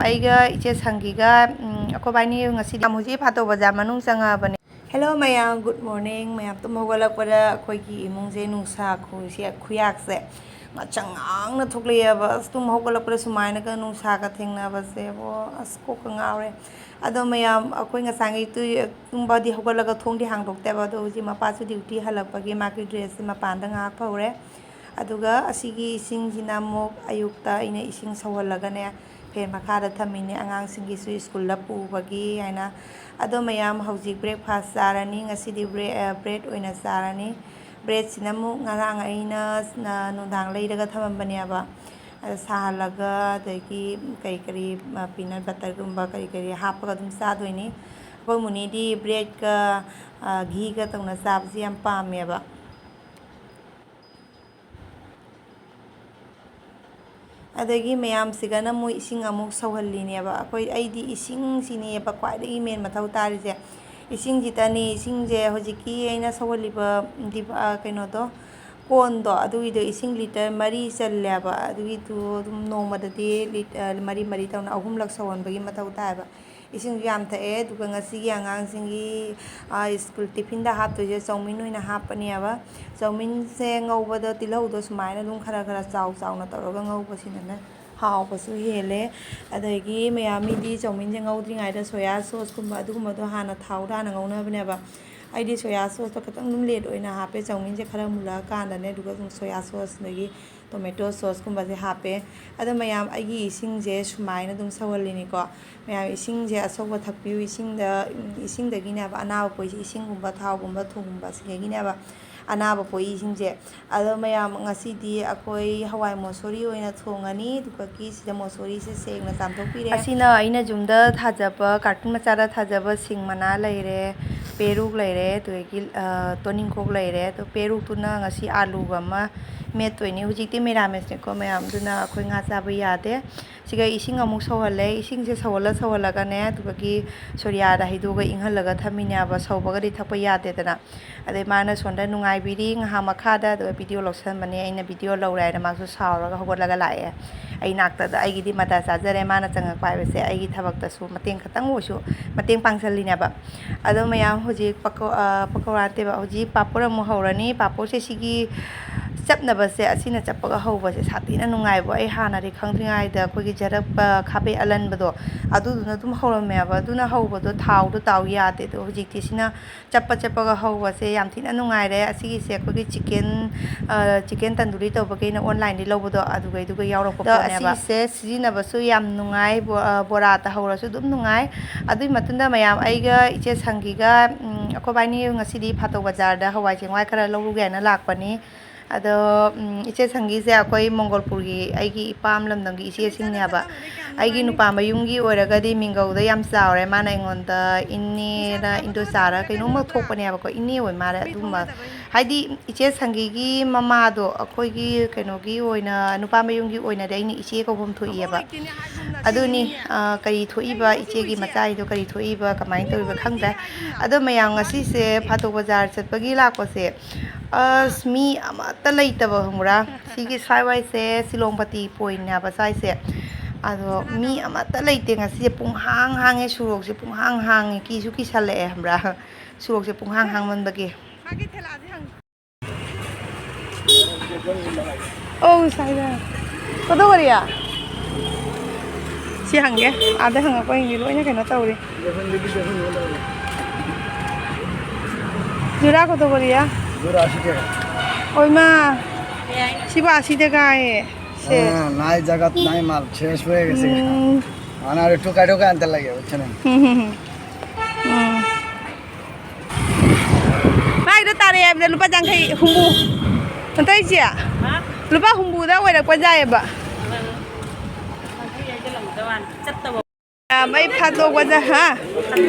Aiga Iche Sangiga Akobani Ngasidi Muji Fatok Bazar manung changabane. Hello mayam, good morning. Mayam tum hogalapada akhoi imungse nungsa khusi khuyakse ngachang na thokleaba tum hogalapada sumaina ka nungsa ka thengnaba se bo asko ka ngaure ado mayam akhoi ngasangi tu tum badi hogalaga thongdi hangdokte ba do ji mapa su duty halakpagi maki dress ma panda ngak phawre aduga asigi ising jinamok ayukta ina ising sawalaga ne pen makada thamine angang singi su school la pubagi haina ado mayam hauji breakfast sarani ngasidi bread oina sarani bread sinamu ngarang aina nundang leidaga thamambane aba sahalaga dagi kai kari peanut butter gumba kari hapaga dum sadoini bomuni di bread ka ghee ka tongna sabji am pame aba adagi mayam sigana mo ising amuk sawhalini aba akoi aidi ising sini aba kwaidagi main mathau tarise ising jitani ising je hojiki aina sawhaliba kaino do kon do adugi do ising liter mari challe aba adugi tu dum nomadadi liter mari tauna ahum lak sawan bagi mathau ta aba ising yam thae duga ngasi angang singi school tiffin da hap to je chowmin oina hapani aba chowmin se ngauba tilau do sumaina dum khara chaw na tawraga ngauba sinana haw basu hele adagi mayami di chowmin je ngaudri ngai da soya sauce kumba aduguma do hana thau da na ngauna bane aba aidi soya sauce to katang dum let oina hape chowmin je khara mula kan da ne duga soya sauce nagi tomato sauce kumba je hape ado mayam agi ising je sumaina dum sawalini ko mayam ising je asoba thakpiu ising da gine aba anawa poi ising gumba thau gumba thugumba sigine aba anaba poi ising je ado mayam ngasidi akoi hawai mosori oina thongani duka ki sida mosori se sengna samthokpire asina aina jumda thajaba carton machara thajaba singmana leire peruk leire tuegi toningkok leire to peruk tuna ngasi alu gama mettoini hujikti merames ne ko mayam duna akhoi nga chaba yade siga ising amuk sawale ising se sawala ne tugi sorya da hiduga inghalaga thamine aba sawbaga ri thakpa yade dana ade mana sonda nungai biri ngha makhada do video loksan mane aina video lawrai na maksu sawraga hogolaga lae ai nakta da ai gidi mata sajare mana changa paibase ai gi thabak ta su mateng khatang osu mateng pangsalina ba ado mayam hoji pakora te ba hoji papora mo horani papo se sigi chapna base asina chapaga hobase satina nungai bo ai hana ri khangdringai da kogi jarak khabe alan bado aduduna dum horame aba duna hobado thau do taw yate do hojikti sina chapaga hobase yam thina nungai re asigi se kogi chicken tandoori to bage na online di lobado adugai duga yawrak ko ne ba asise sijina basu yam nungai bora ta horasu dum nungai adui matunda mayam aiga iche sangiga akobani ngasidi Fatok Bazar da hawai chengwai khara lawruge na lakpani ado iche sangi se akoi mongolpurgi aigi ipam lamdamgi iche singne aba aigi nupa mayumgi oiragadi mingau da yam chaure mana ingonda inni da indo sara kaino ma thokpani aba ko inni oi mare aduma haidi iche sangi gi mama do akoi gi kaino gi oina nupa mayumgi oina da ini iche ko bom thoi aba aduni kari thoi ba iche gi machai do kari thoi ba kamai toi ba khangda ado mayang ngasi se Fatok Bazar chatpagi lakko se mi amata leitaba humra sigi saiwai se silongpati point na ba sai se ado mi amata leite ngasi pung hang e surok se pung hang ki su ki sale humra surok se pung hang man bage oh sai da kodo gariya si hange ada hang ko hingi lo nya kana tawri jura kodo gariya jura asite oi ma siba asite gae se নাই জায়গা নাই মাল শেষ হয়ে গেছে আনার টোকা আনতে লাগে বুঝছেন ভাই রে তারে এবলে lupa jangkai humbu entai sia lupa humbu da wai da kwa jai ba mai Fatok Bazar ha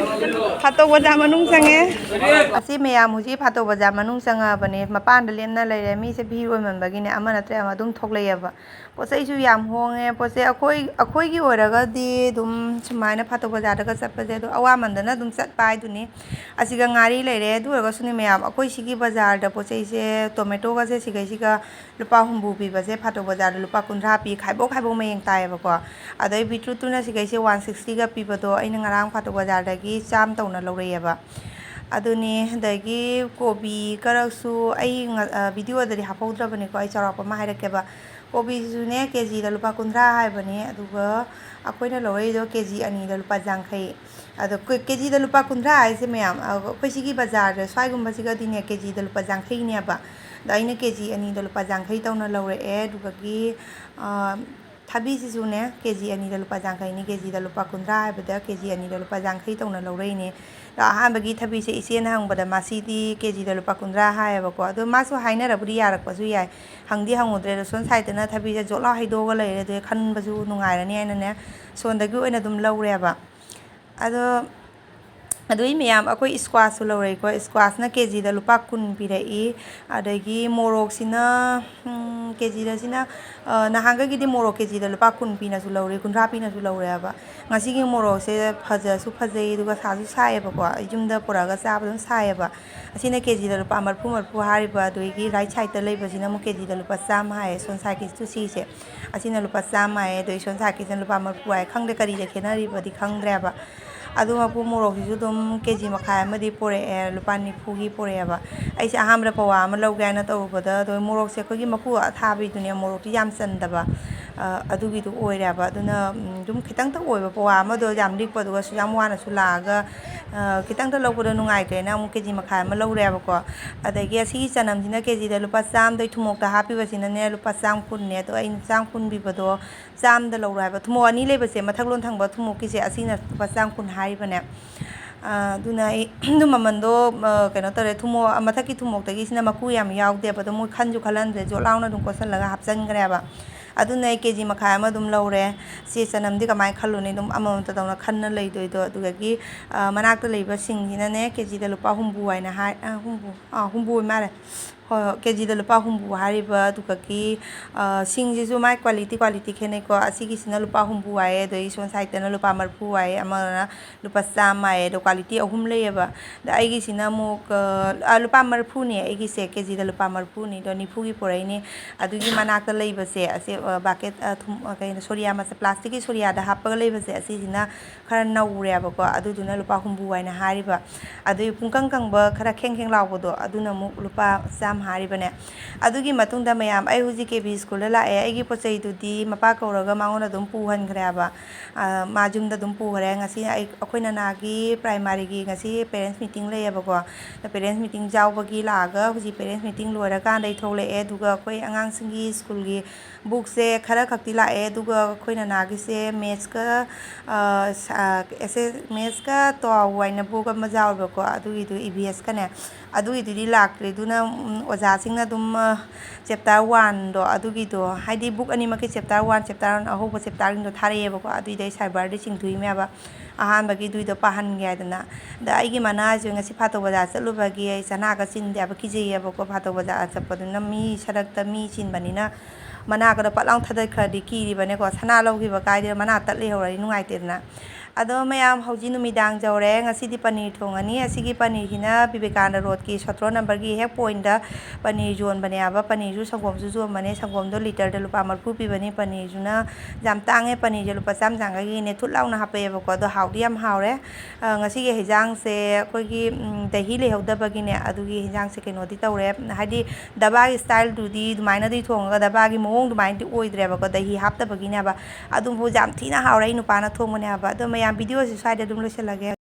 Fatok Bazar manung sange asi mayam huji Fatok Bazar manung sanga bane mapan da lemna leire mi se bhi oi man bagi ne amana tre ama dum thoklei aba ꯄꯣꯠꯆꯩꯁꯨ ꯌꯥꯝ ꯍꯣꯡꯉꯦ ꯄꯣꯠꯆꯩ ꯑꯩꯈꯣꯏꯒꯤ ꯑꯣꯏꯔꯒꯗꯤ ꯑꯗꯨꯝ ꯁꯨꯃꯥꯏꯅ ꯐꯥꯇꯣꯛ ꯕꯖꯥꯔꯗꯒ ꯆꯠꯄꯁꯦ ꯑꯗꯣ ꯑꯋꯥꯃꯟꯗꯅ ꯑꯗꯨꯝ ꯆꯠꯄ ꯍꯥꯏꯗꯨꯅꯤ ꯑꯁꯤꯒ ꯉꯥꯔꯤ ꯂꯩꯔꯦ ꯑꯗꯨ ꯑꯣꯏꯔꯒꯁꯨꯅꯦ ꯃꯌꯥꯝ ꯑꯩꯈꯣꯏ ꯁꯤꯒꯤ ꯕꯖꯥꯔꯗ ꯄꯣꯠꯆꯩꯁꯦ ꯇꯣꯃꯦꯇꯣꯒꯁꯦ ꯁꯤꯒꯩꯁꯤꯒ ꯂꯨꯄꯥ 70 ꯄꯤꯕꯁꯦ ꯐꯥꯇꯣꯛ ꯕꯖꯥꯔꯗ ꯂꯨꯄꯥ 50 ꯄꯤ ꯈꯥꯏꯕꯣꯛ ꯃꯌꯦꯡ ꯇꯥꯏꯌꯦꯕꯀꯣ ꯑꯗꯩ ꯕꯤꯇ꯭ꯔꯨꯠꯇꯨꯅ ꯁꯤꯒꯩꯁꯦ 160ꯒ ꯄꯤꯕꯗꯣ ꯑꯩꯅ ꯉꯔꯥꯡ ꯐꯥꯇꯣꯛ ꯕꯖꯥꯔꯗꯒꯤ ꯆꯥꯝ ꯇꯧꯅ ꯂꯧꯔꯛꯑꯦꯕ ꯑꯗꯨꯅꯤ ꯑꯗꯒꯤ ꯀꯣꯕꯤ ꯈꯔꯁꯨ ꯑꯩ ꯚꯤꯗꯤꯑꯣꯗꯗꯤ ꯍꯥꯞꯍꯧꯗ꯭ꯔꯕꯅꯤꯀꯣ ꯑꯩ ꯆꯥꯎꯔꯥꯛꯄ ꯑꯃ ꯍꯥꯏꯔꯛꯀꯦꯕ ꯀꯣꯕꯤꯁꯤꯁꯨꯅꯦ ꯀꯦꯖꯤꯗ ꯂꯨꯄꯥ 50 ꯍꯥꯏꯕꯅꯦ ꯑꯗꯨꯒ ꯑꯩꯈꯣꯏꯅ ꯂꯧꯔꯛꯏꯗꯣ ꯀꯦꯖꯤ ꯑꯅꯤꯗ ꯂꯨꯄꯥ 50 ꯑꯗꯣ ꯀꯦꯖꯤꯗ ꯂꯨꯄꯥ 50 ꯍꯥꯏꯁꯦ ꯃꯌꯥꯝ ꯑꯩꯈꯣꯏ ꯁꯤꯒꯤ ꯕꯖꯥꯔꯗ ꯁ꯭ꯋꯥꯏꯒꯨꯝꯕꯁꯤꯒꯗꯤꯅꯦ ꯀꯦꯖꯤꯗ ꯂꯨꯄꯥ 50ꯅꯦꯕ ꯑꯗ ꯑꯩꯅ ꯀꯦꯖꯤ ꯑꯅꯤꯗ ꯂꯨꯄꯥ 50 ꯇꯧꯅ ꯂꯧꯔꯛꯑꯦ ꯑꯗꯨꯒꯤ ꯊꯕꯤꯁꯤꯁꯨꯅꯦ ꯀꯦꯖꯤ ꯑꯅꯤꯗ ꯂꯨꯄꯥ 50ꯅꯤ ꯀꯦꯖꯤꯗ ꯂꯨꯄꯥ 50 ꯍꯥꯏꯕꯗ ꯀꯦꯖꯤ ꯑꯅꯤꯗ ꯂꯨꯄꯥ 50 ꯇꯧꯅ ꯂꯧꯔꯛꯏꯅꯦ ꯑꯍꯥꯟꯕꯒꯤ ꯊꯕꯤꯁꯦ ꯏꯆꯦꯅ ꯍꯪꯕꯗ ꯃꯁꯤꯗꯤ ꯀꯦꯖꯤꯗ ꯂꯨꯄꯥ 50 ꯍꯥꯏꯌꯦꯕꯀꯣ ꯑꯗꯣ ꯃꯥꯁꯨ ꯍꯥꯏꯅꯔꯕꯨꯗꯤ ꯌꯥꯔꯛꯄꯁꯨ ꯌꯥꯏ ꯍꯪꯉꯨꯗ꯭ꯔꯦ ꯑꯗꯣ ꯁꯣꯝ ꯁꯥꯏꯗꯇꯅ ꯊꯕꯤꯁꯦ ꯖꯣꯠꯂꯥꯎ ꯍꯩꯗꯣꯛꯑꯒ ꯂꯩꯔꯦ ꯑꯗꯨ ꯈꯟꯕꯁꯨ ꯅꯨꯡꯉꯥꯏꯔꯅꯤ ꯍꯥꯏꯅꯅꯦ ꯁꯣꯟꯗꯒꯤ ꯑꯣꯏꯅ ꯑꯗꯨꯝ ꯂꯧꯔꯦꯕ ꯑꯗꯣ ꯑꯗꯨꯏ ꯃꯌꯥꯝ ꯑꯩꯈꯣꯏ ꯏꯁꯀ꯭ꯋꯥꯁꯁꯨ ꯂꯧꯔꯛꯏꯀꯣ ꯏꯁꯀ꯭ꯋꯥꯁꯅ ꯀꯦꯖꯤꯗ ꯂꯨꯄꯥ 10 ꯄꯤꯔꯛꯏ ꯑꯗꯒꯤ ꯃꯣꯔꯣꯛꯁꯤꯅ ꯀꯦꯖꯤꯗꯁꯤꯅ ꯅꯍꯥꯟꯒꯩꯒꯤꯗꯤ ꯃꯣꯔꯣꯛ ꯀꯦꯖꯤꯗ ꯂꯨꯄꯥ 10 ꯄꯤꯅꯁꯨ ꯂꯧꯔꯦ 50 ꯄꯤꯅꯁꯨ ꯂꯧꯔꯦꯕ ꯉꯁꯤꯒꯤ ꯃꯣꯔꯣꯛꯁꯦ ꯐꯖꯁꯨ ꯐꯖꯩ ꯑꯗꯨꯒ ꯁꯥꯁꯨ ꯁꯥꯏꯌꯦꯕꯀꯣ ꯌꯨꯝꯗ ꯄꯨꯔꯛꯑꯒ ꯆꯥꯕ ꯑꯗꯨꯝ ꯁꯥꯏꯌꯦꯕ ꯑꯁꯤꯅ ꯀꯦꯖꯤꯗ ꯂꯨꯄꯥ 40 ꯍꯥꯏꯔꯤꯕ ꯑꯗꯒꯤ ꯔꯥꯏꯠ ꯁꯥꯏꯗꯇ ꯂꯩꯕꯁꯤꯅ ꯑꯃꯨꯛ ꯀꯦꯖꯤꯗ ꯂꯨꯄꯥ 100 ꯍꯥꯏꯌꯦ ꯁꯣꯟ ꯁꯥꯏꯗꯀꯤꯁꯨ ꯁꯤꯁꯦ ꯑꯁꯤꯅ ꯂꯨꯄꯥ 100 ꯍꯥꯏꯌꯦ ꯑꯗꯒꯤ ꯁꯣꯟ ꯁꯥꯏꯗꯀꯤꯁꯤꯅ ꯂꯨꯄꯥ 40 ꯍꯥꯏꯌꯦ ꯈꯪꯗꯦ ꯀꯔꯤꯗ ꯈꯦꯠꯅꯔꯤꯕꯗꯤ ꯈꯪꯗ꯭ꯔꯦꯕ ꯑꯗꯨ ꯃꯄꯨ ꯃꯣꯔꯣꯛꯁꯤꯁꯨ ꯑꯗꯨꯝ ꯀꯦꯖꯤ ꯃꯈꯥꯏ ꯑꯃꯗꯤ ꯄꯣꯔꯛꯑꯦ ꯂꯨꯄꯥ 90ꯒꯤ ꯄꯣꯔꯛꯑꯦꯕ ꯑꯩꯁꯦ ꯑꯍꯥꯟꯕꯗ ꯄꯋꯥ ꯑꯃ ꯂꯧꯒꯦ ꯍꯥꯏꯅ ꯇꯧꯔꯨꯕꯗ ꯑꯗꯣ ꯃꯣꯔꯣꯛꯁꯦ ꯑꯩꯈꯣꯏꯒꯤ ꯃꯀꯨ ꯑꯊꯥꯕꯤꯗꯨꯅꯦ ꯃꯣꯔꯣꯛꯇꯤ ꯌꯥꯝ ꯆꯟꯗꯕ ꯑꯗꯨꯒꯤꯗꯨ ꯑꯣꯏꯔꯦꯕ ꯑꯗꯨꯅ ꯑꯗꯨꯝ ꯈꯤꯇꯪꯇ ꯑꯣꯏꯕ ꯄꯋꯥ ꯑꯃꯗꯣ ꯌꯥꯝ ꯂꯤꯛꯄ ꯑꯗꯨꯒꯁꯨ ꯌꯥꯝ ꯋꯥꯅꯁꯨ ꯂꯥꯛꯑꯒ ꯈꯤꯇꯪꯇ ꯂꯧꯕꯗꯣ ꯅꯨꯡꯉꯥꯏꯇ꯭ꯔꯦꯅ ꯑꯃꯨꯛ ꯀꯦꯖꯤ ꯃꯈꯥꯏ ꯑꯃ ꯂꯧꯔꯦꯕꯀꯣ ꯑꯗꯒꯤ ꯑꯁꯤꯒꯤ ꯆꯅꯝꯁꯤꯅ ꯀꯦꯖꯤꯗ ꯂꯨꯄꯥ 100 ꯊꯨꯃꯣꯛꯇ ꯍꯥꯞꯄꯤꯕꯁꯤꯅꯅꯦ ꯂꯨꯄꯥ 110ꯅꯦ ꯑꯗꯣ ꯑꯩꯅ 110 ꯄꯤꯕꯗꯣ 100ꯗ ꯂꯧꯔꯣ ꯍꯥꯏꯕ ꯊꯨꯃꯣꯛ ꯑꯅꯤ ꯂꯩꯕꯁꯦ ꯃꯊꯛꯂꯣꯝ ꯊꯪꯕ ꯊꯨꯃꯣꯛꯀꯤꯁꯦ ꯑꯁꯤꯅ ꯂꯨꯄꯥ 110 ꯍꯥꯏꯔꯤꯕꯅꯦ ꯑꯗꯨꯅ ꯑꯩ ꯑꯗꯨ ꯃꯃꯟꯗꯣ ꯀꯩꯅꯣ ꯇꯧꯔꯦ ꯊꯨꯃꯣꯛ ꯃꯊꯛꯀꯤ ꯊꯨꯃꯣꯛꯇꯒꯤꯁꯤꯅ ꯃꯀꯨ ꯌꯥꯝ ꯌꯥꯎꯗꯦꯕ ꯑꯗꯣ ꯃꯣꯏ ꯈꯟꯁꯨ ꯈꯜꯍꯟꯗ꯭ꯔꯦ ꯖꯣꯠ ꯂꯥꯎꯅ ꯑꯗꯨꯝ ꯀꯣꯠꯁꯤꯜꯂꯒ ꯍꯥꯞꯆꯤꯟꯈ꯭ꯔꯦꯕ ꯑꯗꯨꯅ ꯑꯩ ꯀꯦꯖꯤ ꯃꯈꯥꯏ ꯑꯃ ꯑꯗꯨꯝ ꯂꯧꯔꯦ ꯆꯦ ꯆꯅꯝꯗꯤ ꯀꯃꯥꯏꯅ ꯈꯜꯂꯨꯅꯤ ꯑꯗꯨꯝ ꯑꯃꯃꯝꯇ ꯇꯧꯅ ꯈꯟꯅ ꯂꯩꯗꯣꯏꯗꯣ ꯑꯗꯨꯗꯒꯤ ꯃꯅꯥꯛꯇ ꯂꯩꯕ ꯁꯤꯡꯁꯤꯅꯅꯦ ꯀꯦꯖꯤꯗ ꯂꯨꯄꯥ 70 ꯍꯥꯏꯅ ꯍꯥꯏ 70 ꯑꯣꯏ ꯃꯥꯜꯂꯦ ꯍꯣꯏ ꯍꯣꯏ ꯀꯦꯖꯤꯗ ꯂꯨꯄꯥ 70 ꯍꯥꯏꯔꯤꯕ ꯑꯗꯨꯒꯤ ꯁꯤꯡꯁꯤꯁꯨ ꯃꯥꯏ ꯀ꯭ꯋꯥꯂꯤꯇꯤ ꯈꯦꯠꯅꯩꯀꯣ ꯑꯁꯤꯒꯤꯁꯤꯅ ꯂꯨꯄꯥ 70 ꯍꯥꯏꯌꯦ ꯑꯗꯒꯤ ꯁꯣꯟ ꯁꯥꯏꯗꯇꯅ ꯂꯨꯄꯥ 40 ꯍꯥꯏꯌꯦ ꯑꯃꯅ ꯂꯨꯄꯥ 100 ꯍꯥꯏꯌꯦ ꯑꯗꯣ ꯀ꯭ꯋꯥꯂꯤꯇꯤ ꯑꯍꯨꯝ ꯂꯩꯌꯦꯕ ꯑꯗ ꯑꯩꯒꯤꯁꯤꯅ ꯑꯃꯨꯛ ꯂꯨꯄꯥ 40ꯅꯦ ꯑꯩꯒꯤꯁꯦ ꯀꯦꯖꯤꯗ ꯂꯨꯄꯥ 40ꯅꯤ ꯑꯗꯣ 90ꯒꯤ ꯄꯣꯔꯛꯏꯅꯦ ꯑꯗꯨꯒꯤ ꯃꯅꯥꯛꯇ ꯂꯩꯕꯁꯦ ꯑꯁꯤ ꯕꯥꯀꯦꯠ ꯀꯩꯅꯣ ꯁꯣꯔꯤꯌꯥ ꯃꯆꯥ ꯄ꯭ꯂꯥꯁꯇꯤꯛꯀꯤ ꯁꯣꯔꯤꯌꯥꯗ ꯍꯥꯞꯄꯒ ꯂꯩꯕꯁꯦ ꯑꯁꯤꯁꯤꯅ ꯈꯔ ꯅꯧꯔꯦꯕꯀꯣ ꯑꯗꯨꯗꯨꯅ ꯂꯨꯄꯥ 70 ꯍꯥꯏꯅ ꯍꯥꯏꯔꯤꯕ ꯑꯗꯨꯒꯤ ꯄꯨꯡꯀꯪ ꯀꯪꯕ ꯈꯔ ꯈꯦꯡ ꯂꯥꯎꯕꯗꯣ ꯑꯗꯨꯅ ꯑꯃꯨꯛ ꯂꯨꯄꯥ 100 ꯍꯥꯏꯔꯤꯕꯅꯦ ꯑꯗꯨꯒꯤ ꯃꯇꯨꯡꯗ ꯃꯌꯥꯝ ꯑꯩ ꯍꯧꯖꯤꯛ ꯀꯦꯕꯤ ꯁ꯭ꯀꯨꯜꯗ ꯂꯥꯛꯑꯦ ꯑꯩꯒꯤ ꯄꯣꯠꯆꯩꯗꯨꯗꯤ ꯃꯄꯥ ꯀꯧꯔꯒ ꯃꯉꯣꯟꯗ ꯑꯗꯨꯝ ꯄꯨꯍꯟꯈ꯭ꯔꯦꯕ ꯃꯥ ꯌꯨꯝꯗ ꯑꯗꯨꯝ ꯄꯨꯈ꯭ꯔꯦ ꯉꯁꯤ ꯑꯩꯈꯣꯏ ꯅꯅꯥꯒꯤ ꯄ꯭ꯔꯥꯏꯃꯥꯔꯤꯒꯤ ꯉꯁꯤ ꯄꯦꯔꯦꯟꯁ ꯃꯤꯇꯤꯡ ꯂꯩꯌꯦꯕꯀꯣ ꯄꯦꯔꯦꯟꯁ ꯃꯤꯇꯤꯡ ꯌꯥꯎꯕꯒꯤ ꯂꯥꯛꯑꯒ ꯍꯧꯖꯤꯛ ꯄꯦꯔꯦꯟꯁ ꯃꯤꯇꯤꯡ ꯂꯣꯏꯔꯀꯥꯟꯗ ꯑꯩ ꯊꯣꯛꯂꯛꯑꯦ ꯑꯗꯨꯒ ꯑꯩꯈꯣꯏ ꯑꯉꯥꯡꯁꯤꯡꯒꯤ ꯁ꯭ꯀꯨꯜꯒꯤ ꯕꯨꯛꯁꯦ ꯈꯔ ꯈꯛꯇꯤ ꯂꯥꯛꯑꯦ ꯑꯗꯨꯒ ꯑꯩꯈꯣꯏ ꯅꯅꯥꯒꯤꯁꯦ ꯃꯦꯠꯁꯀ ꯇꯣꯋꯥꯎ ꯍꯥꯏꯅ ꯕꯨꯛ ꯑꯃ ꯌꯥꯎꯋꯦꯕꯀꯣ ꯑꯗꯨꯒꯤꯗꯨ EVSꯀꯅꯦ ꯑꯗꯨꯒꯤꯗꯨꯗꯤ ꯂꯥꯛꯇ꯭ꯔꯦ ꯑꯗꯨꯅ ꯑꯣꯖꯥꯁꯤꯡꯅ ꯑꯗꯨꯝ ꯆꯦꯞꯇꯔ 1ꯗꯣ ꯑꯗꯨꯒꯤꯗꯣ ꯍꯥꯏꯗꯤ ꯕꯨꯛ ꯑꯅꯤꯃꯛꯀꯤ ꯆꯦꯞꯇꯔ 1 ꯆꯦꯞꯇꯔ 1 ꯑꯍꯧꯕ ꯆꯦꯞꯇꯔꯁꯤꯡꯗꯣ ꯊꯥꯔꯛꯑꯦꯕꯀꯣ ꯑꯗꯨꯏꯗꯤ ꯑꯩ ꯁꯥꯏꯕꯔꯗ ꯆꯤꯡꯊꯣꯛꯏꯅꯦꯕ ꯑꯍꯥꯟꯕꯒꯤꯗꯨꯏꯗꯣ ꯄꯥꯍꯟꯒꯦ ꯍꯥꯏꯗꯅ ꯑꯗ ꯑꯩꯒꯤ ꯃꯅꯥꯁꯦ ꯉꯁꯤ ꯐꯥꯇꯣꯛ ꯕꯖꯥꯔ ꯆꯠꯂꯨꯕꯒꯤ ꯑꯩ ꯆꯅꯥꯒ ꯆꯤꯟꯗꯦꯕ ꯀꯤꯖꯩꯌꯦꯕꯀꯣ ꯐꯥꯇꯣꯛ ꯕꯖꯥꯔ ꯆꯠꯄꯗꯨꯅ ꯃꯤ ꯁꯔꯛꯇ ꯃꯤ ꯆꯤꯟꯕꯅꯤꯅ ꯃꯅꯥꯒꯗꯣ ꯄꯠ ꯂꯥꯎ ꯊꯗꯠꯈ꯭ꯔꯗꯤ ꯀꯤꯔꯤꯕꯅꯦꯀꯣ ꯁꯅꯥ ꯂꯧꯈꯤꯕ ꯀꯥꯏꯗꯅ ꯃꯅꯥ ꯇꯠ ꯂꯩꯍꯧꯔꯗꯤ ꯅꯨꯡꯉꯥꯏꯇꯦꯗꯅ ꯑꯗꯣ ꯃꯌꯥꯝ ꯍꯧꯖꯤꯛ ꯅꯨꯃꯤꯗꯥꯡ ꯌꯧꯔꯦ ꯉꯁꯤꯗꯤ ꯄꯅꯤꯔ ꯊꯣꯡꯉꯅꯤ ꯑꯁꯤꯒꯤ ꯄꯅꯤꯔꯁꯤꯅ ꯕꯤꯕꯦꯀꯥꯅꯟꯗ ꯔꯣꯗꯀꯤ ꯁꯣꯇ꯭ꯔꯣ ꯅꯝꯕꯔꯒꯤ ꯍꯦꯛ ꯄꯣꯏꯟꯠꯗ ꯄꯅꯤꯔ ꯌꯣꯟꯕꯅꯦꯕ ꯄꯅꯤꯔꯁꯨ ꯁꯪꯒꯣꯝꯁꯨ ꯌꯣꯟꯕꯅꯦ ꯁꯪꯒꯣꯝꯗꯣ ꯂꯤꯇꯔꯗ ꯂꯨꯄꯥ 40 ꯄꯤꯕꯅꯤ ꯄꯅꯤꯔꯁꯨꯅ ꯌꯥꯝ ꯇꯥꯡꯉꯦ ꯄꯅꯤꯔꯁꯦ ꯂꯨꯄꯥ 150ꯒꯤꯅꯦ ꯊꯨꯠ ꯂꯥꯎꯅ ꯍꯥꯞꯄꯛꯑꯦꯕꯀꯣ ꯑꯗꯣ ꯍꯥꯎꯗꯤ ꯌꯥꯝ ꯍꯥꯎꯔꯦ ꯉꯁꯤꯒꯤ ꯍꯩꯖꯥꯡꯁꯦ ꯑꯩꯈꯣꯏꯒꯤ ꯗꯍꯤ ꯂꯩꯍꯧꯗꯕꯒꯤꯅꯦ ꯑꯗꯨꯒꯤ ꯍꯩꯖꯥꯡꯁꯦ ꯀꯩꯅꯣꯗꯤ ꯇꯧꯔꯦ ꯍꯥꯏꯗꯤ ꯗꯕꯥꯒꯤ ꯁ꯭ꯇꯥꯏꯜꯗꯨꯗꯤ ꯑꯗꯨꯃꯥꯏꯅꯗꯤ ꯊꯣꯡꯉꯒ ꯗꯕꯥꯒꯤ ꯃꯑꯣꯡ ꯑꯗꯨꯃꯥꯏꯅꯗꯤ ꯑꯣꯏꯗ꯭ꯔꯦꯕꯀꯣ ꯗꯍꯤ ꯍꯥꯞꯇꯕꯒꯤꯅꯦꯕ ꯑꯗꯨꯕꯨ ꯌꯥꯝ ꯊꯤꯅ ꯍꯥꯎꯔꯦ ꯑꯩ ꯅꯨꯄꯥꯅ ꯊꯣꯡꯕꯅꯦꯕ ꯑꯗꯣ ꯃꯌꯥꯝ ꯚꯤꯗꯤꯑꯣꯁꯤ ꯁ꯭ꯋꯥꯏꯗ ꯑꯗꯨꯝ ꯂꯣꯏꯁꯤꯜꯂꯒꯦ